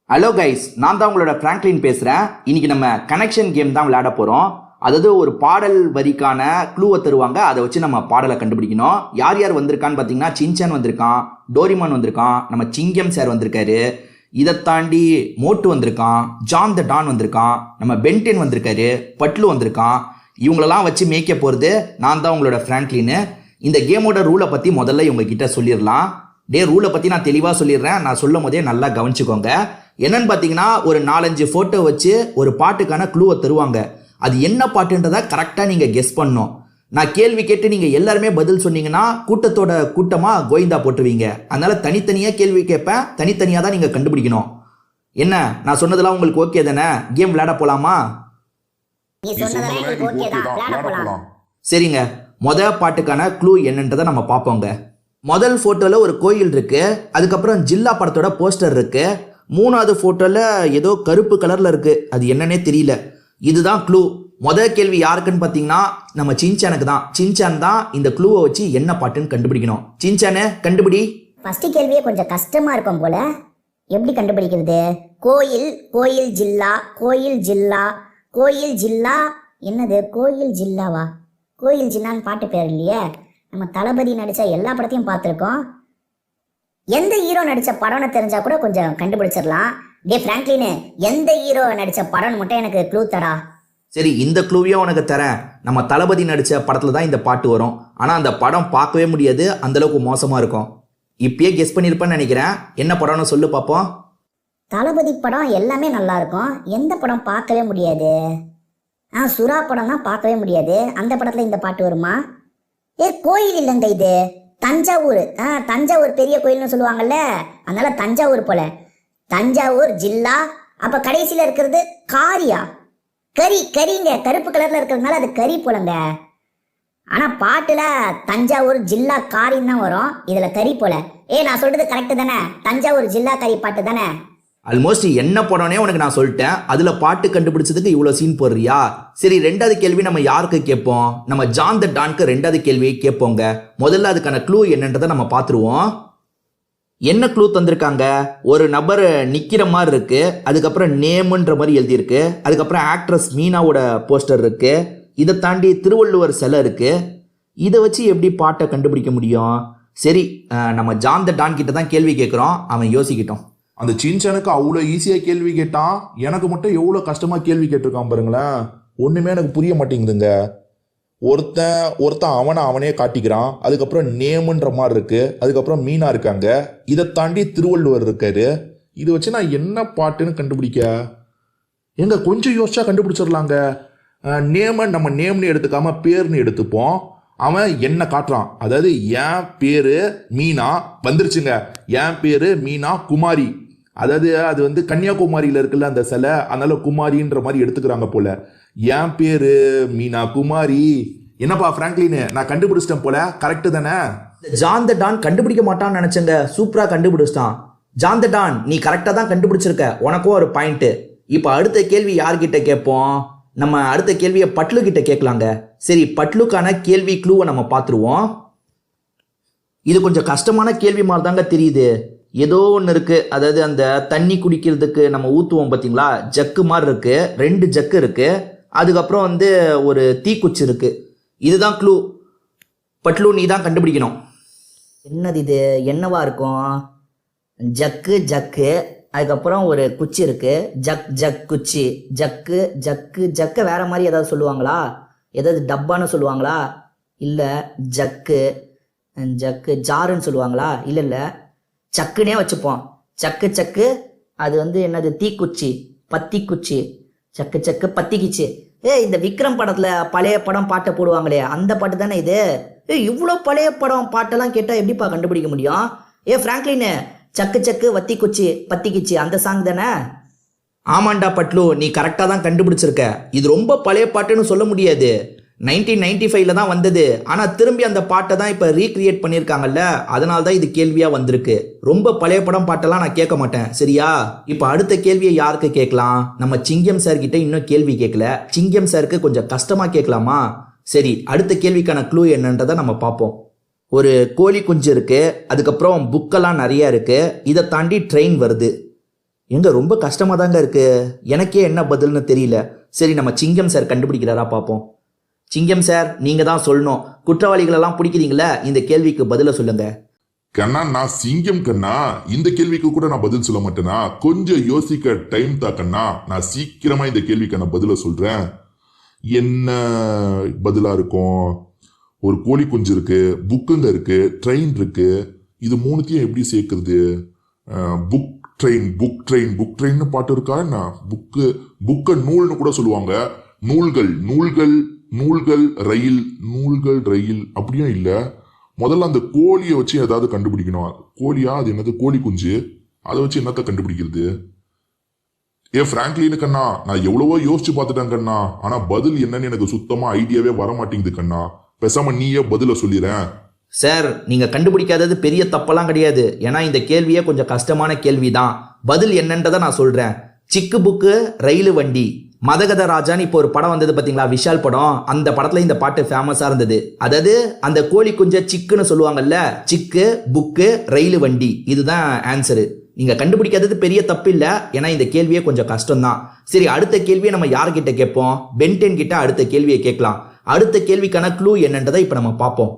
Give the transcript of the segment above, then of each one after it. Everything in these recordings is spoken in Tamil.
ஹலோ கைஸ், நான் தான் உங்களோட ஃப்ராங்க்லின் பேசுகிறேன். இன்னைக்கு நம்ம கனெக்ஷன் கேம் தான் விளையாட போகிறோம். அதாவது ஒரு பாடல் வரிக்கான க்ளூவை தருவாங்க, அதை வச்சு நம்ம பாடலை கண்டுபிடிக்கணும். யார் யார் வந்திருக்கான்னு பார்த்தீங்கன்னா, சின்சான் வந்திருக்கான், டோரிமான் வந்திருக்கான், நம்ம சிங்கம் சார் வந்திருக்காரு, இதை தாண்டி மோட்டு வந்திருக்கான், ஜான் த டான் வந்திருக்கான், நம்ம பென்டென் வந்திருக்காரு, பட்லு வந்திருக்கான். இவங்களெல்லாம் வச்சு மேய்க்க போகிறது நான் தான் உங்களோட ஃப்ராங்க்லின்னு. இந்த கேமோட ரூலை பற்றி முதல்ல இவங்க கிட்ட சொல்லிடலாம். ரூலை பற்றி நான் தெளிவாக சொல்லிடுறேன், நான் சொல்லும் போதே நல்லா கவனிச்சுக்கோங்க. என்னன்னு பார்த்தீங்கன்னா, ஒரு 4-5 ஃபோட்டோ வச்சு ஒரு பாட்டுக்கான க்ளூவை தருவாங்க. அது என்ன பாட்டுன்றதை கரெக்டாக நீங்கள் கெஸ் பண்ணணும். நான் கேள்வி கேட்டு நீங்கள் எல்லாருமே பதில் சொன்னீங்கன்னா கூட்டத்தோட கூட்டமாக கோவிந்தா போட்டுருவீங்க. அதனால் தனித்தனியாக கேள்வி கேட்பேன், தனித்தனியாக தான் நீங்கள் கண்டுபிடிக்கணும். என்ன, நான் சொன்னதெல்லாம் உங்களுக்கு ஓகே தானே? கேம் விளையாட போகலாமா? சரிங்க, மொதல் பாட்டுக்கான க்ளூ என்னன்றதை நம்ம பார்ப்போங்க. முதல் ஃபோட்டோவில் ஒரு கோயில் இருக்கு, அதுக்கப்புறம் ஜில்லா படத்தோட போஸ்டர் இருக்கு. 3வது ஃபோட்டோவில் ஏதோ கருப்பு கலரில் இருக்கு, அது என்னன்னே தெரியல. இதுதான் க்ளூ. முதல் கேள்வி யாருக்குன்னு பார்த்தீங்கன்னா, நம்ம சின்சானுக்கு தான். சின்சான் தான் இந்த க்ளூவை வச்சு என்ன பாட்டுன்னு கண்டுபிடிக்கணும். சின்சானு கண்டுபிடி. ஃபர்ஸ்ட் கேள்வியே கொஞ்சம் கஷ்டமா இருக்கும் போல. எப்படி கண்டுபிடிக்கிறது? கோயில், கோயில் ஜில்லா, கோயில் ஜில்லா, கோயில் ஜில்லா. என்னது கோயில் ஜில்லாவா? கோயில் ஜில்லான்னு பாட்டு பேர் இல்லையே. நம்ம தளபதி நடித்த எல்லா படத்தையும் பார்த்துருக்கோம். எந்த ஹீரோ நடித்த படம்னு தெரிஞ்சா கூட கொஞ்சம் கண்டுபிடிச்சிடலாம். ஃப்ராங்க்லின், எந்த ஹீரோ நடித்த படம்னு மட்டும் எனக்கு க்ளூ தரா. சரி, இந்த க்ளூவையும் உனக்கு தரேன். நம்ம தளபதி நடித்த படத்தில் தான் இந்த பாட்டு வரும். ஆனால் அந்த படம் பார்க்கவே முடியாது, அந்தளவுக்கு மோசமாக இருக்கும். இப்பயே கெஸ் பண்ணியிருப்பேன்னு நினைக்கிறேன். என்ன படம்னு சொல்லு பார்ப்போம். தளபதி படம் எல்லாமே நல்லா இருக்கும், எந்த படம் பார்க்கவே முடியாது? சுறா படம் தான் பார்க்கவே முடியாது. அந்த படத்தில் இந்த பாட்டு வருமா? கோயில் இல்லைங்க, இது தஞ்சாவூர். தஞ்சாவூர் பெரிய கோயில்னு சொல்லுவாங்கல்ல, அதனால தஞ்சாவூர் போல. தஞ்சாவூர் ஜில்லா. அப்ப கடைசியில இருக்கிறது காரியா? கரிங்க, கருப்பு கலர்ல இருக்கிறதுனால அது கறி போலங்க. ஆனா பாட்டுல தஞ்சாவூர் ஜில்லா காரின்னு தான் வரும், இதுல கறி போல. நான் சொல்றது கரெக்ட் தானே? தஞ்சாவூர் ஜில்லா கறி பாட்டு தானே? ஆல்மோஸ்ட் என்ன படம்னே உனக்கு நான் சொல்லிட்டேன், அதுல பாட்டு கண்டுபிடிச்சதுக்கு இவ்வளவு சீன் போடுறியா? சரி, 2வது கேள்வி நம்ம யாருக்கு கேட்போம்? நம்ம ஜான் த டான்க்கு 2வது கேள்வியை கேட்போங்க. முதல்ல அதுக்கான க்ளூ என்னன்றதை நம்ம பார்த்துருவோம். என்ன க்ளூ தந்திருக்காங்க? ஒரு நபர் நிக்கிற மாதிரி இருக்கு, அதுக்கப்புறம் நேம்ன்ற மாதிரி எழுதியிருக்கு, அதுக்கப்புறம் ஆக்ட்ரஸ் மீனாவோட போஸ்டர் இருக்கு, இதை தாண்டி திருவள்ளுவர் சிலை இருக்கு. இதை வச்சு எப்படி பாட்டை கண்டுபிடிக்க முடியும்? சரி, நம்ம ஜான் த டான் கிட்ட தான் கேள்வி கேட்குறோம், அவன் யோசிக்கிட்டோம். அந்த சின்சானுக்கு அவ்வளோ ஈஸியாக கேள்வி கேட்டான், எனக்கு மட்டும் எவ்வளோ கஷ்டமாக கேள்வி கேட்டிருக்கான் பாருங்களேன். ஒன்றுமே எனக்கு புரிய மாட்டேங்குதுங்க. ஒருத்தன் அவனே காட்டிக்கிறான், அதுக்கப்புறம் நேமுன்ற மாதிரி இருக்கு, அதுக்கப்புறம் மீனா இருக்காங்க, இதை தாண்டி திருவள்ளுவர் இருக்காரு. இதை வச்சு நான் என்ன பாட்டுன்னு கண்டுபிடிக்க? எங்க கொஞ்சம் யோசிச்சா கண்டுபிடிச்சிடலாங்க. நம்ம நேம்னு எடுத்துக்காம பேர்னு எடுத்துப்போம். அவன் என்ன காட்டுறான், அதாவது என் பேரு மீனா வந்துருச்சுங்க. என் பேரு மீனா குமாரி, அதாவது அது வந்து கன்னியாகுமரியில இருக்குல்ல அந்த சிலை, அதனால குமாரின்ற மாதிரி எடுத்துக்கிறாங்க போல. என் பேரு மீனா குமாரி. என்னப்பா ஃப்ராங்க்லின், நான் கண்டுபிடிச்சிட்டேன் போல, கரெக்டு தானே? ஜான் த டான் கண்டுபிடிக்க மாட்டான்னு நினைச்சங்க, சூப்பரா கண்டுபிடிச்சிட்டான். ஜான் த டான், நீ கரெக்டா தான் கண்டுபிடிச்சிருக்க, உனக்கும் ஒரு பாயிண்ட். இப்போ அடுத்த கேள்வி யார்கிட்ட கேட்போம்? நம்ம அடுத்த கேள்வியை பட்லு கிட்ட கேட்கலாங்க. சரி, பட்லுக்கான கேள்வி க்ளூவை நம்ம பார்த்துருவோம். இது கொஞ்சம் கஷ்டமான கேள்வி மாதிரி தாங்க தெரியுது. ஏதோ ஒன்று இருக்கு, அதாவது அந்த தண்ணி குடிக்கிறதுக்கு நம்ம ஊற்றுவோம் பார்த்தீங்களா, ஜக்கு மாதிரி இருக்கு, 2 ஜக்கு இருக்கு, அதுக்கப்புறம் வந்து ஒரு தீக்குச்சி இருக்கு. இதுதான் க்ளூ. பட்லு, நீ தான் கண்டுபிடிக்கணும். என்னது இது? என்னவா இருக்கும்? ஜக்கு, அதுக்கப்புறம் ஒரு குச்சி இருக்கு, ஜக் குச்சி, ஜக்கு வேற மாதிரி ஏதாவது சொல்லுவாங்களா? ஏதாவது டப்பான்னு சொல்லுவாங்களா? இல்லை, ஜக்கு ஜாருன்னு சொல்லுவாங்களா? இல்லை, சக்குனே வச்சுப்போம். சக்கு அது வந்து என்னது? தீக்குச்சி, பத்திக்குச்சி, சக்கு பத்திக்குச்சி. இந்த விக்ரம் படத்துல பழைய படம் பாட்டை போடுவாங்களே, அந்த பாட்டு தானே இது? இவ்வளோ பழைய படம் பாட்டெல்லாம் கேட்டால் எப்படிப்பா கண்டுபிடிக்க முடியும்? ஃப்ராங்க்லின், சக்கு வத்திக்குச்சி பத்திக்குச்சி அந்த சாங் தானே? ஆமாண்டா பட்லு, நீ கரெக்டாக தான் கண்டுபிடிச்சிருக்க. இது ரொம்ப பழைய பாட்டுன்னு சொல்ல முடியாது, 1995 தான் வந்தது. ஆனால் திரும்பி அந்த பாட்டை தான் இப்போ ரீக்ரியேட் பண்ணியிருக்காங்கல்ல, அதனால தான் இது கேள்வியாக வந்திருக்கு. ரொம்ப பழைய படம் பாட்டெல்லாம் நான் கேட்க மாட்டேன், சரியா? இப்போ அடுத்த கேள்வியை யாருக்கு கேட்கலாம்? நம்ம சிங்கம் சார் கிட்ட இன்னும் கேள்வி கேட்கல, சிங்கம் சாருக்கு கொஞ்சம் கஷ்டமாக கேட்கலாமா? சரி, அடுத்த கேள்விக்கான க்ளூ என்னன்றதை நம்ம பார்ப்போம். ஒரு கோழி குஞ்சு இருக்கு, அதுக்கப்புறம் புக்கெல்லாம் நிறைய இருக்கு, இதை தாண்டி ட்ரெயின் வருது. எங்க ரொம்ப கஷ்டமாக தாங்க இருக்கு. எனக்கே என்ன பதில்னு தெரியல. சரி, நம்ம சிங்கம் சார் கண்டுபிடிக்கிறாரா பார்ப்போம். சிங்கம் சார், நீங்க தான் சொல்லணும். குற்றவாளிகளெல்லாம் பிடிக்கிறீங்களே, இந்த கேள்விக்கு பதிலை சொல்லுங்க. கண்ணா நான் சிங்கம் கண்ணா, இந்த கேள்விக்கு கூட நான் பதில் சொல்ல மாட்டேனா? கொஞ்சம் யோசிக்க டைம் தான் கண்ணா. நான் சீக்கிரமா இந்த கேள்விக்கு நான் பதில சொல்றேன். என்ன பதிலா இருக்கும்? ஒரு கோழி குஞ்சு இருக்கு, புக்குங்க இருக்கு, ட்ரெயின் இருக்கு. இது மூணுத்தையும் எப்படி சேர்க்கறது? Book train book train book ட்ரெயின்னு பாட்டு இருக்கா என்ன? புக்க நூல்னு கூட சொல்லுவாங்க. நூல்கள் நூல்கள் நூல்கள் ரயில், நூல்கள் ரயில் அப்படியும் இல்லை. முதல்ல அந்த கோழியை வச்சு ஏதாவது கண்டுபிடிக்கணும். கோழியா? அது என்னது? கோழி குஞ்சு. அதை வச்சு என்னத்த கண்டுபிடிக்கிறது? பிராங்க்லின் கண்ணா, நான் எவ்வளவோ யோசிச்சு பார்த்துட்டேன் கண்ணா. ஆனா பதில் என்னன்னு எனக்கு சுத்தமா ஐடியாவே வர மாட்டேங்குது கண்ணா. பேசாம நீயே பதில சொல்லிடுறேன். சார், நீங்க கண்டுபிடிக்காதது பெரிய தப்பெல்லாம் கிடையாது. ஏன்னா இந்த கேள்வியே கொஞ்சம் கஷ்டமான கேள்வி தான். பதில் என்னன்றதை நான் சொல்றேன். சிக்கு புக்கு ரயிலு வண்டி. மதகத ராஜான்னு இப்போ ஒரு படம் வந்தது பார்த்தீங்களா, விஷால் படம். அந்த படத்துல இந்த பாட்டு ஃபேமஸா இருந்தது. அதாவது அந்த கோழி குஞ்ச சிக்குன்னு சொல்லுவாங்கல்ல, சிக்கு புக்கு ரயிலு வண்டி. இதுதான் ஆன்சரு. நீங்க கண்டுபிடிக்காதது பெரிய தப்பு இல்லை. ஏன்னா இந்த கேள்வியே கொஞ்சம் கஷ்டம்தான். சரி, அடுத்த கேள்வியை நம்ம யார்கிட்ட கேட்போம்? பென்டென் கிட்ட அடுத்த கேள்வியை கேட்கலாம். அடுத்த கேள்விக்கான க்ளூ என்னன்றதை இப்போ நம்ம பார்ப்போம்.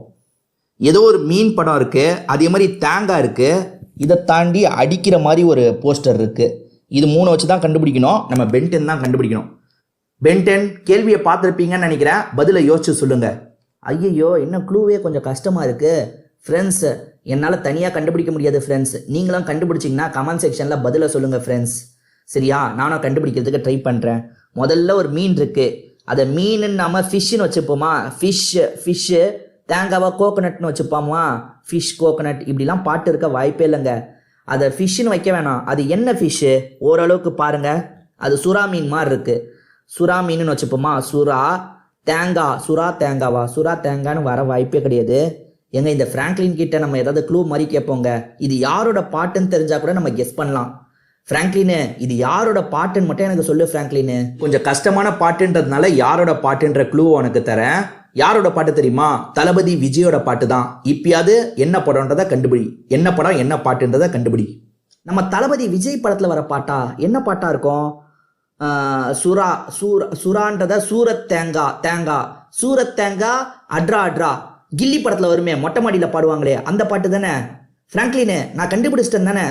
ஏதோ ஒரு மீன் படம் இருக்கு, அதே மாதிரி தேங்காய் இருக்கு. இதை தாண்டி அடிக்கிற மாதிரி ஒரு போஸ்டர் இருக்கு. இது மூணு வச்சு தான் கண்டுபிடிக்கணும். நம்ம பென்டென் தான் கண்டுபிடிக்கணும். பென்டென், கேள்வியை பார்த்துருப்பீங்கன்னு நினைக்கிறேன். பதிலை யோசிச்சு சொல்லுங்க. ஐயோ, என்ன க்ளூவே கொஞ்சம் கஷ்டமா இருக்கு. ஃப்ரெண்ட்ஸ், என்னால் தனியாக கண்டுபிடிக்க முடியாது ஃப்ரெண்ட்ஸ். நீங்களும் கண்டுபிடிச்சிங்கன்னா கமெண்ட் செக்ஷனில் பதிலை சொல்லுங்கள் ஃப்ரெண்ட்ஸ். சரியா? நானும் கண்டுபிடிக்கிறதுக்கு ட்ரை பண்ணுறேன். முதல்ல ஒரு மீன் இருக்கு. அதை மீன் நம்ம ஃபிஷ்ஷுன்னு வச்சுப்போமா? ஃபிஷ்ஷு. தேங்காவை கோகோனட்னு வச்சுப்போமா? Fish coconut. இப்படிலாம் பாட்டு இருக்க வாய்ப்பே இல்லைங்க. அதை ஃபிஷ்ஷுன்னு வைக்க வேணாம். அது என்ன ஃபிஷ்ஷு? ஓரளவுக்கு பாருங்க. அது சுறா மீன் மாதிரி இருக்கு. சுறா மீனுன்னு வச்சுப்போமா? சுறா தேங்காய். சுறா தேங்காவா? சுறா தேங்கான்னு வர வாய்ப்பே கிடையாது. எங்க இந்த பிராங்க்லின் கிட்ட நம்ம ஏதாவது க்ளூ மாதிரி கேட்போங்க. இது யாரோட பாட்டுன்னு தெரிஞ்சா கூட நம்ம கெஸ் பண்ணலாம். பிராங்க்லினு, இது யாரோட பாட்டுன்னு மட்டும் எனக்கு சொல்லு பிராங்க்லினு. கொஞ்சம் கஷ்டமான பாட்டுன்றதுனால யாரோட பாட்டுன்ற க்ளூ உனக்கு தரேன். யாரோட பாட்டு தெரியுமா? தளபதி விஜயோட பாட்டு தான். இப்பயாவது என்ன படம்ன்றதை கண்டுபிடி. என்ன படம் என்ன பாட்டுன்றதை கண்டுபிடி. நம்ம தளபதி விஜய் படத்துல வர பாட்டா? என்ன பாட்டா இருக்கும்? சுரான்றத சூரத் தேங்காய் சூரத் தேங்காய் அட்ரா அட்ரா. கில்லி படத்துல வருமே, மொட்டை மாடியில பாடுவாங்களே, அந்த பாட்டு தானே? பிராங்க்லினு, நான் கண்டுபிடிச்சிட்டேன் தானே?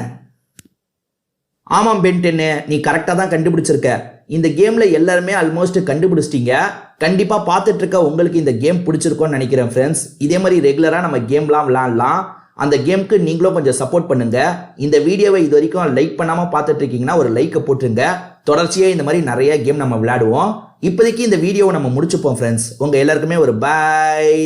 ஆமாம் பென்டென்னு, நீ கரெக்டாக தான் கண்டுபிடிச்சிருக்க. இந்த கேமில் எல்லாருமே ஆல்மோஸ்ட் கண்டுபிடிச்சிட்டீங்க. கண்டிப்பாக பார்த்துட்டு இருக்க உங்களுக்கு இந்த கேம் பிடிச்சிருக்கோன்னு நினைக்கிறேன் ஃப்ரெண்ட்ஸ். இதே மாதிரி ரெகுலராக நம்ம கேம்லாம் விளாட்லாம். அந்த கேமுக்கு நீங்களும் கொஞ்சம் சப்போர்ட் பண்ணுங்க. இந்த வீடியோவை இது வரைக்கும் லைக் பண்ணாமல் பார்த்துட்டு இருக்கீங்கன்னா ஒரு லைக்கை போட்டுருங்க. தொடர்ச்சியாக இந்த மாதிரி நிறைய கேம் நம்ம விளையாடுவோம். இப்போதைக்கு இந்த வீடியோவை நம்ம முடிச்சுப்போம் ஃப்ரெண்ட்ஸ். உங்கள் எல்லாருக்குமே ஒரு பாய்.